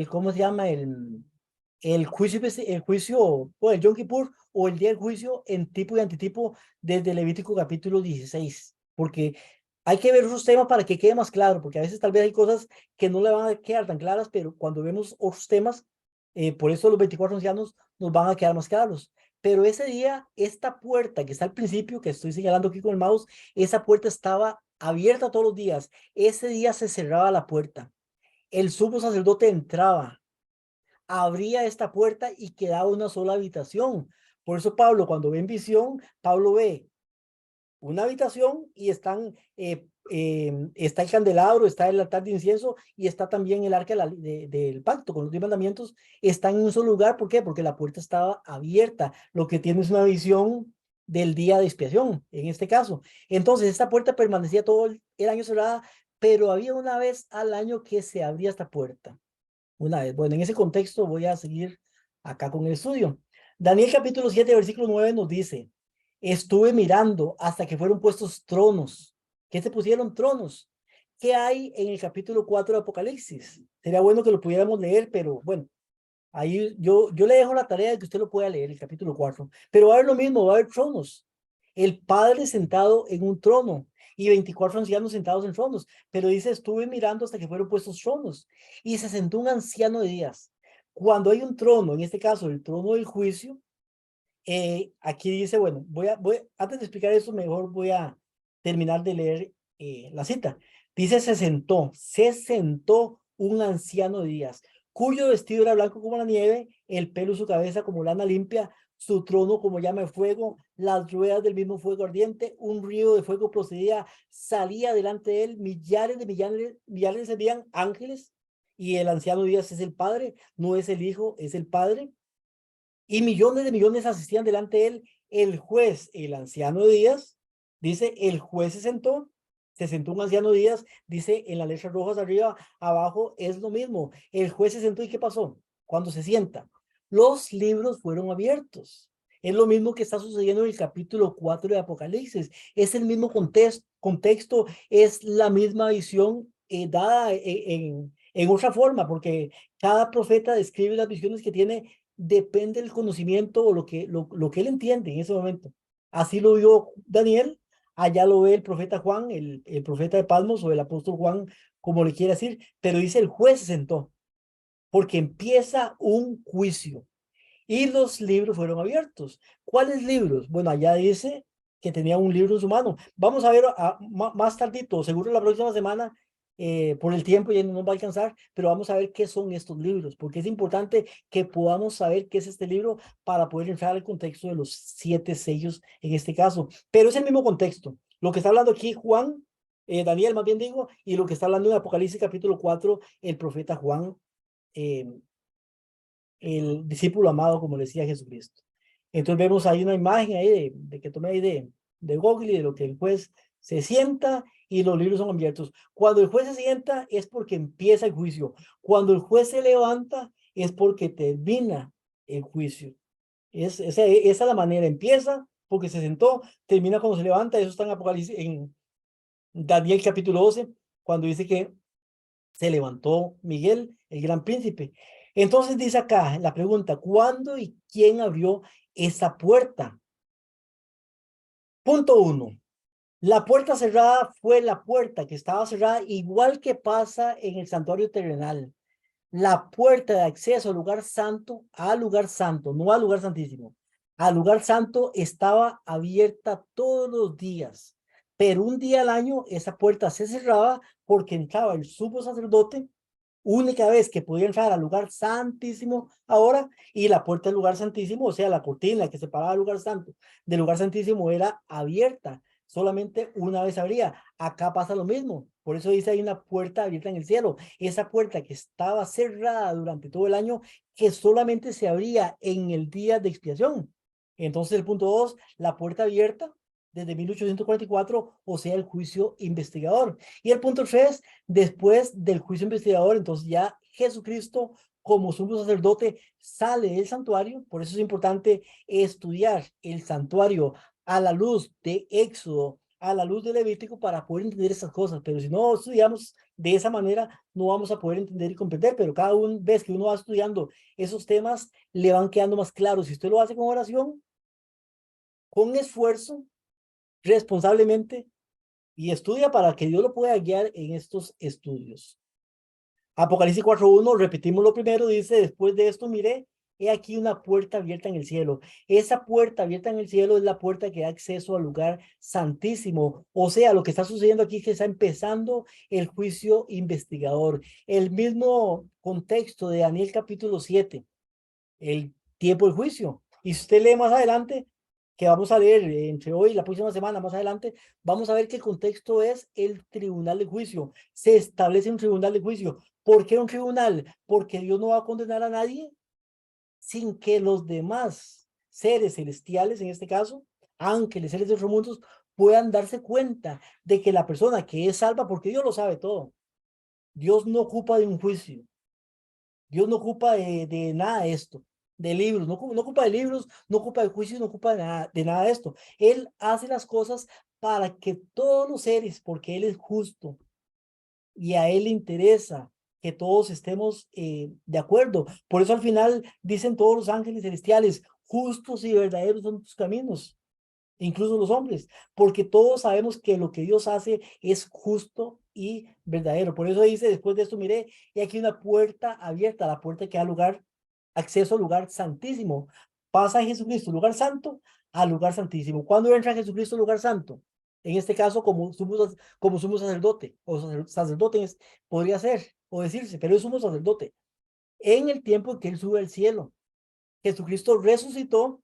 ¿cómo se llama? El juicio, o el Yom Kippur, o el día del juicio en tipo y antitipo desde Levítico capítulo 16. Porque hay que ver esos temas para que quede más claro, porque a veces tal vez hay cosas que no le van a quedar tan claras, pero cuando vemos otros temas, por eso los 24 ancianos nos van a quedar más claros. Pero ese día, esta puerta que está al principio, que estoy señalando aquí con el mouse, esa puerta estaba abierta todos los días. Ese día se cerraba la puerta. El sumo sacerdote entraba, abría esta puerta y quedaba una sola habitación. Por eso Pablo, cuando ve en visión, Pablo ve una habitación y está el candelabro, está el altar de incienso y está también el arca del pacto con los 10 mandamientos. Están en un solo lugar. ¿Por qué? Porque la puerta estaba abierta. Lo que tiene es una visión del día de expiación, en este caso. Entonces, esta puerta permanecía todo el año cerrada, pero había una vez al año que se abría esta puerta. Una vez. Bueno, en ese contexto voy a seguir acá con el estudio. Daniel capítulo 7, versículo 9 nos dice, estuve mirando hasta que fueron puestos tronos. ¿Qué se pusieron tronos? ¿Qué hay en el capítulo 4 de Apocalipsis? Sería bueno que lo pudiéramos leer, pero bueno, ahí yo le dejo la tarea de que usted lo pueda leer, el capítulo 4. Pero va a haber lo mismo, va a haber tronos. El Padre sentado en un trono y 24 ancianos sentados en tronos. Pero dice, estuve mirando hasta que fueron puestos tronos y se sentó un anciano de días. Cuando hay un trono, en este caso el trono del juicio, aquí dice, bueno, antes de explicar eso, mejor voy a terminar de leer la cita. Dice, se sentó un anciano de días, cuyo vestido era blanco como la nieve, el pelo de su cabeza como lana limpia, su trono como llama de fuego, las ruedas del mismo fuego ardiente, un río de fuego procedía, salía delante de él, millares serían ángeles, y el anciano de días es el Padre, no es el Hijo, es el Padre, y millones de millones asistían delante de él. El juez, el anciano de días, dice, el juez se sentó un anciano de días, dice en las letras rojas arriba, abajo es lo mismo. El juez se sentó y ¿qué pasó? Cuando se sienta, los libros fueron abiertos. Es lo mismo que está sucediendo en el capítulo 4 de Apocalipsis. Es el mismo contexto, es la misma visión dada en otra forma, porque cada profeta describe las visiones que tiene, depende del conocimiento o lo que él entiende en ese momento. Así lo vio Daniel, allá lo ve el profeta Juan, el profeta de Patmos o el apóstol Juan, como le quiera decir, pero dice el juez se sentó, porque empieza un juicio y los libros fueron abiertos. ¿Cuáles libros? Bueno, allá dice que tenía un libro en su mano. Vamos a ver más tardito, seguro la próxima semana, por el tiempo ya no nos va a alcanzar, pero vamos a ver qué son estos libros, porque es importante que podamos saber qué es este libro para poder entrar al contexto de los 7 sellos en este caso. Pero es el mismo contexto. Lo que está hablando aquí Juan, Daniel más bien digo, y lo que está hablando en Apocalipsis capítulo 4, el profeta Juan, eh, el discípulo amado, como decía Jesucristo. Entonces vemos ahí una imagen ahí de que tomé ahí de Google y de lo que el juez se sienta y los libros son abiertos. Cuando el juez se sienta es porque empieza el juicio. Cuando el juez se levanta es porque termina el juicio. Esa es la manera. Empieza porque se sentó, termina cuando se levanta. Eso está en Apocalipsis, en Daniel capítulo 12, cuando dice que se levantó Miguel, el gran príncipe. Entonces dice acá la pregunta, ¿cuándo y quién abrió esa puerta? Punto 1. La puerta cerrada fue la puerta que estaba cerrada, igual que pasa en el santuario terrenal. La puerta de acceso al lugar santo, no al lugar santísimo, al lugar santo estaba abierta todos los días, pero un día al año esa puerta se cerraba porque entraba el sumo sacerdote, única vez que podía entrar al lugar santísimo ahora, y la puerta del lugar santísimo, o sea, la cortina que separaba el lugar santo del lugar santísimo era abierta, solamente una vez abría. Acá pasa lo mismo, por eso dice hay una puerta abierta en el cielo, esa puerta que estaba cerrada durante todo el año, que solamente se abría en el día de expiación. Entonces el punto 2, la puerta abierta desde 1844, o sea, el juicio investigador. Y el punto 3, después del juicio investigador, entonces ya Jesucristo como sumo sacerdote sale del santuario. Por eso es importante estudiar el santuario a la luz de Éxodo, a la luz de Levítico, para poder entender esas cosas. Pero si no estudiamos de esa manera, no vamos a poder entender y comprender. Pero cada vez que uno va estudiando esos temas, le van quedando más claros. Si usted lo hace con oración, con esfuerzo, responsablemente, y estudia para que Dios lo pueda guiar en estos estudios. Apocalipsis 4:1, repetimos lo primero, dice, después de esto miré, he aquí una puerta abierta en el cielo. Esa puerta abierta en el cielo es la puerta que da acceso al lugar santísimo. O sea, lo que está sucediendo aquí es que está empezando el juicio investigador. El mismo contexto de Daniel capítulo 7, el tiempo del juicio. Y si usted lee más adelante, que vamos a leer entre hoy y la próxima semana, más adelante, vamos a ver que el contexto es el tribunal de juicio. Se establece un tribunal de juicio. ¿Por qué un tribunal? Porque Dios no va a condenar a nadie sin que los demás seres celestiales, en este caso, ángeles, seres de otros mundos, puedan darse cuenta de que la persona que es salva, porque Dios lo sabe todo. Dios no ocupa de un juicio. Dios no ocupa de nada de esto. de libros, no ocupa de libros, no ocupa de juicios, no ocupa de nada de esto. Él hace las cosas para que todos los seres, porque Él es justo y a Él le interesa que todos estemos de acuerdo. Por eso al final dicen todos los ángeles celestiales, justos y verdaderos son tus caminos, incluso los hombres, porque todos sabemos que lo que Dios hace es justo y verdadero. Por eso dice, después de esto, miré, y aquí una puerta abierta, la puerta que da lugar, acceso al lugar santísimo. Pasa Jesucristo, lugar santo, al lugar santísimo. ¿Cuándo entra Jesucristo al lugar santo? En este caso, como sumo sacerdote, o sacerdote podría ser, o decirse, pero es sumo sacerdote. En el tiempo en que Él sube al cielo, Jesucristo resucitó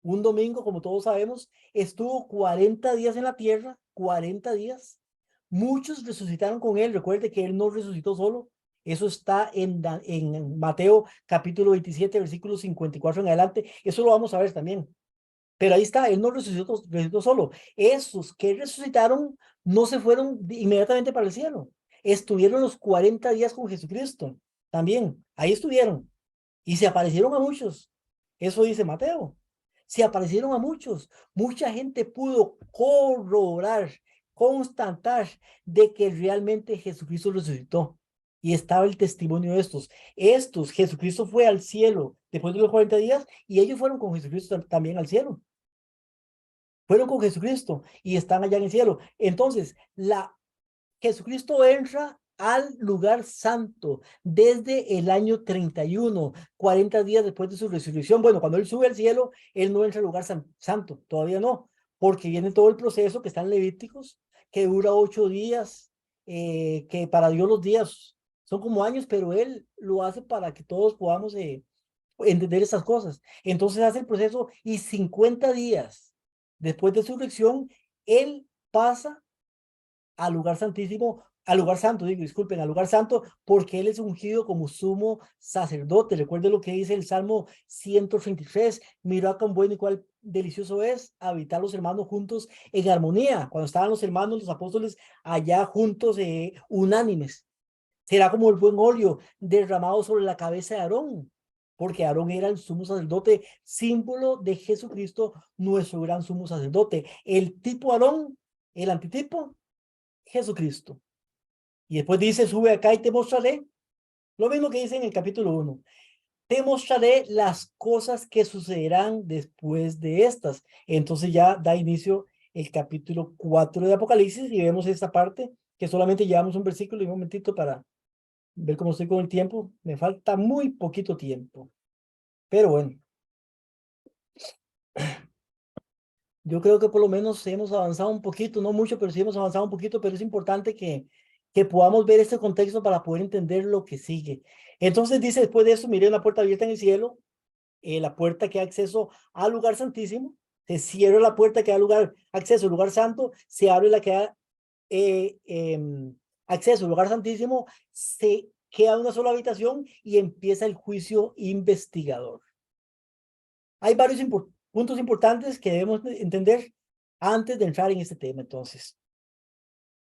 un domingo, como todos sabemos, estuvo 40 días en la tierra, 40 días. Muchos resucitaron con Él. Recuerde que Él no resucitó solo. Eso está en Mateo capítulo 27, versículo 54 en adelante. Eso lo vamos a ver también. Pero ahí está, Él no resucitó solo. Esos que resucitaron no se fueron inmediatamente para el cielo. Estuvieron los 40 días con Jesucristo. También, ahí estuvieron. Y se aparecieron a muchos. Eso dice Mateo. Se aparecieron a muchos. Mucha gente pudo corroborar, constatar de que realmente Jesucristo resucitó. Y estaba el testimonio de estos. Jesucristo fue al cielo después de los 40 días y ellos fueron con Jesucristo también al cielo. Fueron con Jesucristo y están allá en el cielo. Entonces, Jesucristo entra al lugar santo desde el año 31, 40 días después de su resurrección. Bueno, cuando Él sube al cielo, Él no entra al lugar santo, todavía no, porque viene todo el proceso que está en Levíticos, que dura 8 días, que para Dios los días son como años, pero Él lo hace para que todos podamos entender esas cosas. Entonces hace el proceso y 50 días después de su resurrección, Él pasa al lugar santísimo, al lugar santo, digo, disculpen, al lugar santo, porque Él es ungido como sumo sacerdote. Recuerden lo que dice el Salmo 133, mirad cuán bueno y cuán delicioso es habitar los hermanos juntos en armonía. Cuando estaban los hermanos, los apóstoles allá juntos, unánimes. Será como el buen óleo derramado sobre la cabeza de Aarón, porque Aarón era el sumo sacerdote, símbolo de Jesucristo, nuestro gran sumo sacerdote. El tipo Aarón, el antitipo, Jesucristo. Y después dice, sube acá y te mostraré, lo mismo que dice en el capítulo 1, te mostraré las cosas que sucederán después de estas. Entonces ya da inicio el capítulo 4 de Apocalipsis y vemos esta parte, que solamente llevamos un versículo y un momentito para ver cómo estoy con el tiempo. Me falta muy poquito tiempo, pero bueno, yo creo que por lo menos hemos avanzado un poquito, no mucho, pero sí hemos avanzado un poquito, pero es importante que podamos ver este contexto para poder entender lo que sigue. Entonces dice, después de eso, miré una puerta abierta en el cielo, la puerta que da acceso al lugar santísimo, se cierra la puerta que da acceso al lugar santo, se abre la que da acceso al lugar santísimo, se queda una sola habitación y empieza el juicio investigador. Hay varios puntos importantes que debemos entender antes de entrar en este tema. Entonces,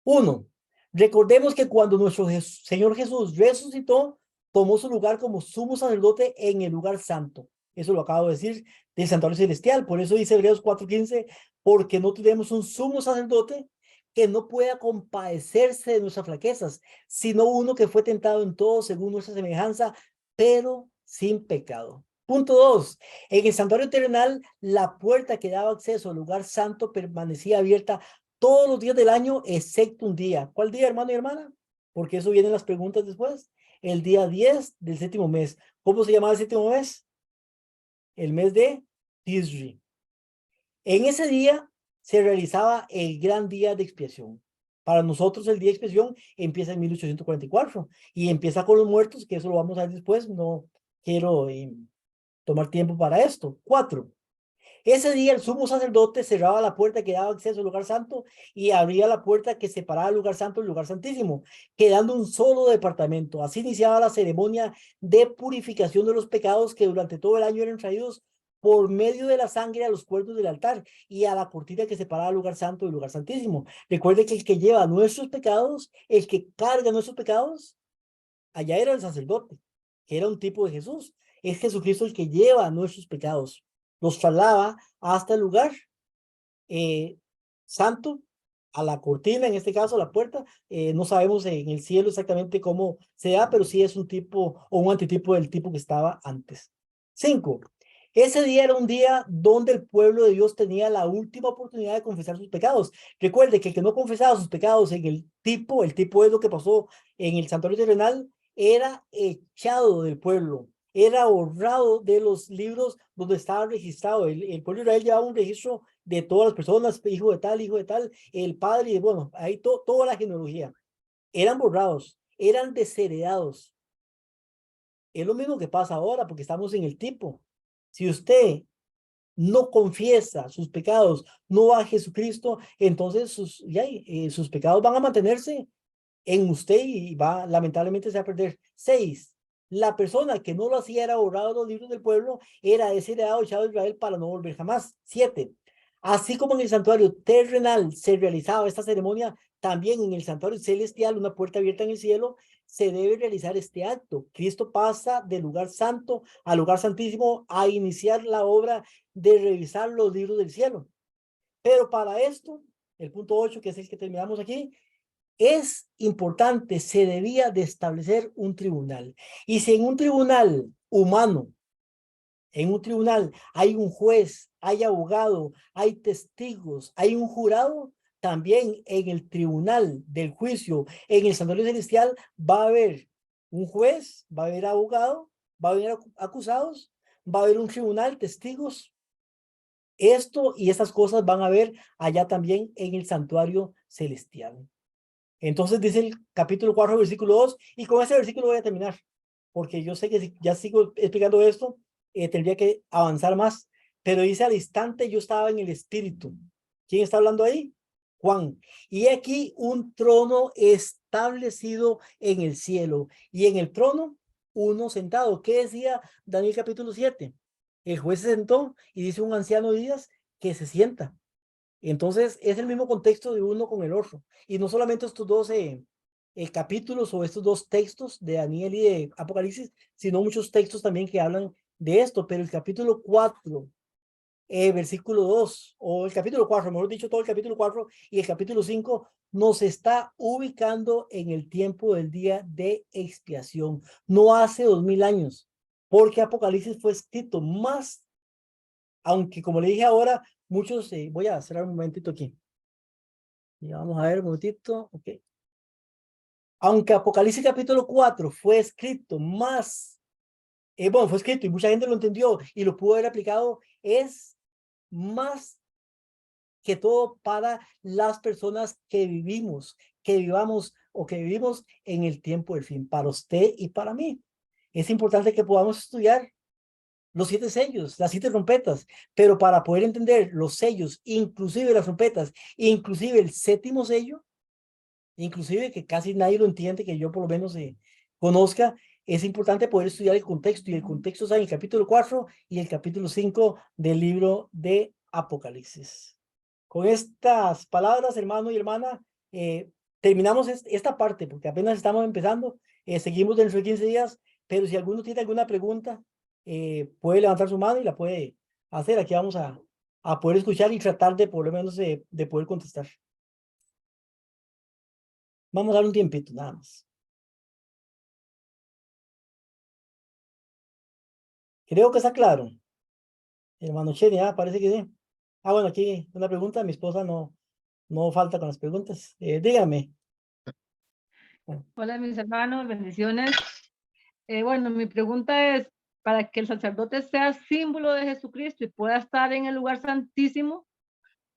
uno, recordemos que cuando nuestro Señor Jesús resucitó, tomó su lugar como sumo sacerdote en el lugar santo. Eso lo acabo de decir del santuario celestial. Por eso dice Hebreos 4:15, porque no tenemos un sumo sacerdote que no pueda compadecerse de nuestras flaquezas, sino uno que fue tentado en todo según nuestra semejanza, pero sin pecado. Punto 2. En el santuario terrenal, la puerta que daba acceso al lugar santo permanecía abierta todos los días del año, excepto un día. ¿Cuál día, hermano y hermana? Porque eso vienen las preguntas después. El día 10 del séptimo mes. ¿Cómo se llamaba el séptimo mes? El mes de Tisri. En ese día se realizaba el gran día de expiación. Para nosotros el día de expiación empieza en 1844 y empieza con los muertos, que eso lo vamos a ver después. No quiero tomar tiempo para esto. 4. Ese día el sumo sacerdote cerraba la puerta que daba acceso al lugar santo y abría la puerta que separaba el lugar santo del lugar santísimo, quedando un solo departamento. Así iniciaba la ceremonia de purificación de los pecados que durante todo el año eran traídos por medio de la sangre a los cuernos del altar y a la cortina que separaba el lugar santo del lugar santísimo. Recuerde que el que lleva nuestros pecados, el que carga nuestros pecados, allá era el sacerdote, que era un tipo de Jesús. es Jesucristo el que lleva nuestros pecados, los traslada hasta el lugar santo, a la cortina, en este caso la puerta. No sabemos en el cielo exactamente cómo se da, pero sí es un tipo o un antitipo del tipo que estaba antes. 5. Ese día era un día donde el pueblo de Dios tenía la última oportunidad de confesar sus pecados. Recuerde que el que no confesaba sus pecados en el tipo es lo que pasó en el santuario terrenal, era echado del pueblo, era borrado de los libros donde estaba registrado. El pueblo de Israel llevaba un registro de todas las personas, hijo de tal, el padre, y bueno, ahí toda la genealogía. Eran borrados, eran desheredados. Es lo mismo que pasa ahora porque estamos en el tipo. Si usted no confiesa sus pecados, no va a Jesucristo, entonces sus pecados van a mantenerse en usted y lamentablemente se va a perder. 6. La persona que no lo hacía era borrado de los libros del pueblo, era desheredado, echado de Israel para no volver jamás. 7. Así como en el santuario terrenal se realizaba esta ceremonia, también en el santuario celestial, una puerta abierta en el cielo, se debe realizar este acto. Cristo pasa del lugar santo al lugar santísimo a iniciar la obra de revisar los libros del cielo. Pero para esto, el punto 8, que es el que terminamos aquí, es importante, se debía de establecer un tribunal. Y si en un tribunal humano, en un tribunal hay un juez, hay abogado, hay testigos, hay un jurado, también en el tribunal del juicio, en el santuario celestial, va a haber un juez, va a haber abogado, va a haber acusados, va a haber un tribunal, testigos. Esto y estas cosas van a haber allá también en el santuario celestial. Entonces dice el capítulo 4, versículo 2, y con ese versículo voy a terminar, porque yo sé que si ya sigo explicando esto, tendría que avanzar más, pero dice: al instante yo estaba en el espíritu. ¿Quién está hablando ahí? Juan. Y aquí un trono establecido en el cielo, y en el trono uno sentado. ¿Qué decía Daniel capítulo 7? El juez se sentó y dice un anciano de días que se sienta. Entonces, es el mismo contexto de uno con el otro. Y no solamente estos dos capítulos o estos dos textos de Daniel y de Apocalipsis, sino muchos textos también que hablan de esto. Pero el capítulo 4, versículo 2, o el capítulo 4, mejor dicho, todo el capítulo 4 y el capítulo 5, nos está ubicando en el tiempo del día de expiación. No hace 2000 años, porque Apocalipsis fue escrito más, aunque como le dije ahora, muchos, voy a cerrar un momentito aquí. Y vamos a ver un momentito. Ok. Aunque Apocalipsis capítulo 4 fue escrito más, bueno, fue escrito y mucha gente lo entendió y lo pudo haber aplicado, es más que todo para las personas que vivamos o que vivimos en el tiempo del fin, para usted y para mí. Es importante que podamos estudiar los 7 sellos, las 7 trompetas, pero para poder entender los sellos, inclusive las trompetas, inclusive el 7º sello, inclusive que casi nadie lo entiende, que yo por lo menos conozca, es importante poder estudiar el contexto, y el contexto está en el capítulo 4 y el capítulo 5 del libro de Apocalipsis. Con estas palabras, hermano y hermana, terminamos esta parte, porque apenas estamos empezando, seguimos dentro de 15 días, pero si alguno tiene alguna pregunta, puede levantar su mano y la puede hacer. Aquí vamos a poder escuchar y tratar de por lo menos de poder contestar. Vamos a dar un tiempito, nada más. Creo que está claro. Hermano Cheni, parece que sí. Bueno, aquí una pregunta. Mi esposa no falta con las preguntas. Dígame. Hola, mis hermanos, bendiciones. Bueno, mi pregunta es, para que el sacerdote sea símbolo de Jesucristo y pueda estar en el lugar santísimo,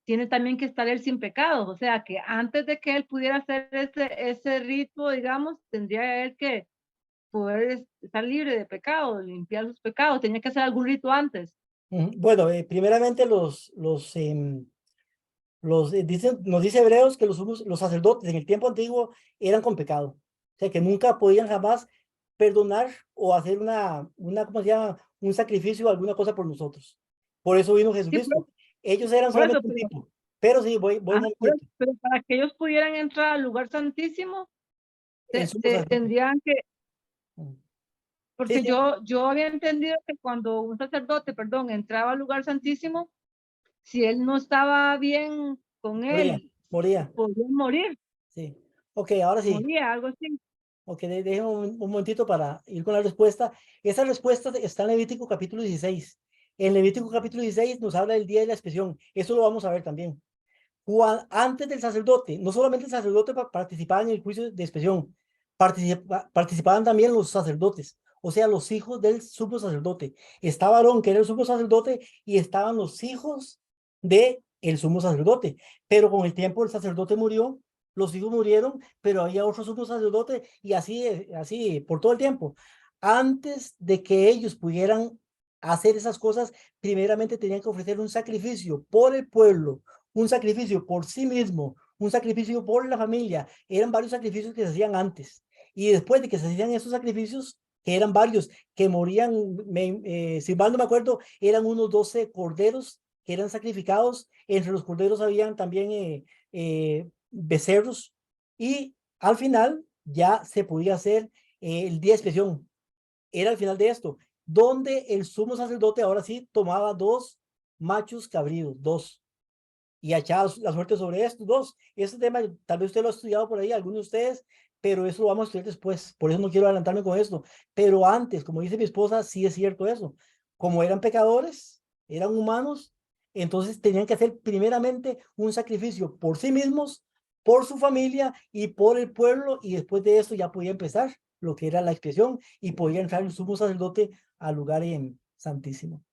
tiene también que estar él sin pecados. O sea, que antes de que él pudiera hacer ese rito, digamos, tendría él que poder estar libre de pecados, limpiar sus pecados. Tenía que hacer algún rito antes. Bueno, primeramente nos dice Hebreos que los sacerdotes en el tiempo antiguo eran con pecado. O sea, que nunca podían jamás perdonar o hacer ¿cómo se llama? Un sacrificio o alguna cosa por nosotros. Por eso vino Sí, Jesucristo. Ellos eran por eso, solamente un tipo. Pero sí, voy un momentito. pero para que ellos pudieran entrar al lugar santísimo, El sumo sacerdote. tendrían que, Porque sí, yo había entendido que cuando un sacerdote, perdón, entraba al lugar santísimo, si él no estaba bien con moría, él, moría, podía morir, sí. Ok, ahora sí. moría, algo así. Ok, déjenme un momentito para ir con la respuesta. Esa respuesta está en Levítico capítulo 16. En Levítico capítulo 16 nos habla del día de la expiación. Eso lo vamos a ver también. Antes del sacerdote, no solamente el sacerdote participaba en el juicio de expiación, participaban también los sacerdotes, o sea, los hijos del sumo sacerdote. Estaba Aarón, que era el sumo sacerdote, y estaban los hijos de el sumo sacerdote. Pero con el tiempo el sacerdote murió, los hijos murieron, pero había otro sumo sacerdote, y así por todo el tiempo. Antes de que ellos pudieran hacer esas cosas, primeramente tenían que ofrecer un sacrificio por el pueblo, un sacrificio por sí mismo, un sacrificio por la familia. Eran varios sacrificios que se hacían antes. Y después de que se hacían esos sacrificios, que eran varios, que morían, si mal no me acuerdo, eran unos 12 corderos que eran sacrificados. Entre los corderos habían también becerros. Y al final ya se podía hacer el día de expiación. Era al final de esto, donde el sumo sacerdote ahora sí tomaba dos machos cabríos, dos, y echar la suerte sobre estos dos. Este tema, tal vez usted lo ha estudiado por ahí, algunos de ustedes, pero eso lo vamos a estudiar después. Por eso no quiero adelantarme con esto. Pero antes, como dice mi esposa, sí es cierto eso. Como eran pecadores, eran humanos, entonces tenían que hacer primeramente un sacrificio por sí mismos, por su familia y por el pueblo, y después de eso ya podía empezar lo que era la expiación y podía entrar el sumo sacerdote al lugar en santísimo.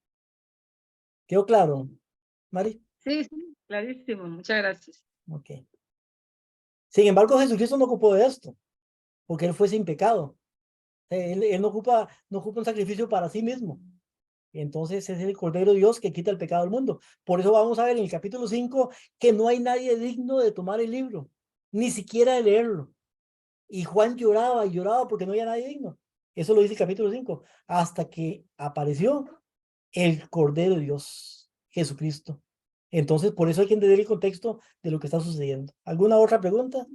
¿Quedó claro, Mari? Sí, sí, clarísimo, muchas gracias. Ok. Sin embargo, Jesucristo no ocupó de esto, porque él fue sin pecado. Él no ocupa un sacrificio para sí mismo. Entonces es el Cordero de Dios que quita el pecado del mundo. Por eso vamos a ver en el capítulo 5 que no hay nadie digno de tomar el libro, ni siquiera de leerlo. Y Juan lloraba y lloraba porque no había nadie digno. Eso lo dice el capítulo 5, hasta que apareció el Cordero de Dios, Jesucristo. Entonces, por eso hay que entender el contexto de lo que está sucediendo. ¿Alguna otra pregunta?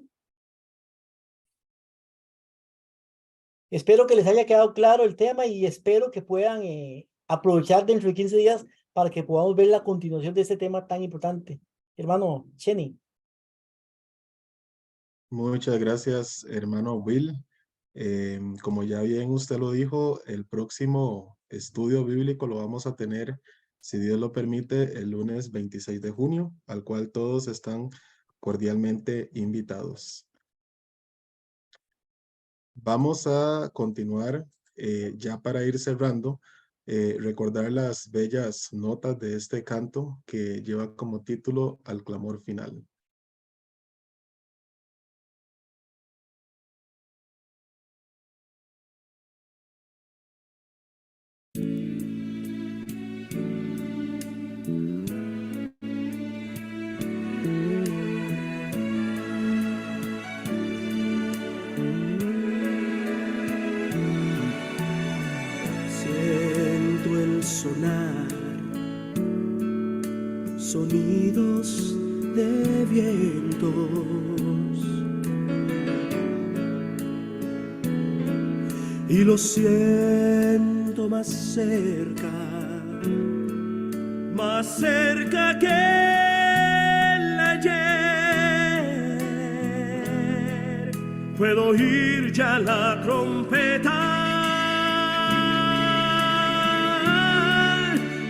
Espero que les haya quedado claro el tema y espero que puedan aprovechar dentro de 15 días para que podamos ver la continuación de este tema tan importante. Hermano Chenny. Muchas gracias, hermano Will. Como ya bien usted lo dijo, el próximo estudio bíblico lo vamos a tener, si Dios lo permite, el lunes 26 de junio, al cual todos están cordialmente invitados. Vamos a continuar ya para ir cerrando. Recordar las bellas notas de este canto que lleva como título Al clamor final. Siento el sonar, sonidos de vientos, y lo siento más cerca que el ayer. Puedo oír ya la trompeta,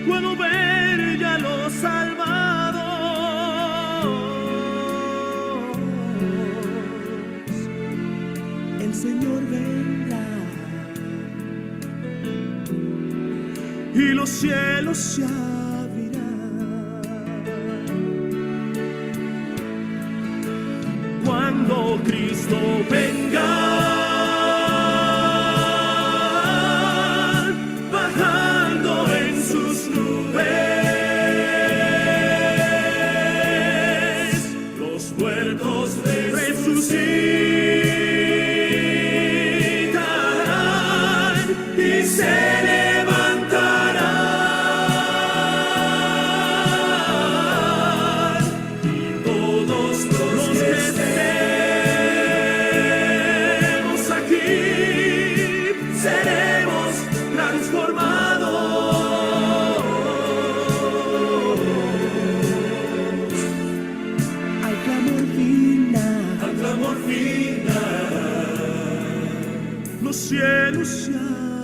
puedo ver ya los salvados. El Señor vendrá y los cielos se abrirán. Cuando Cristo venga, bajando en sus nubes, los muertos resucitarán y se levantarán, y todos los que estemos aquí seremos los cielos se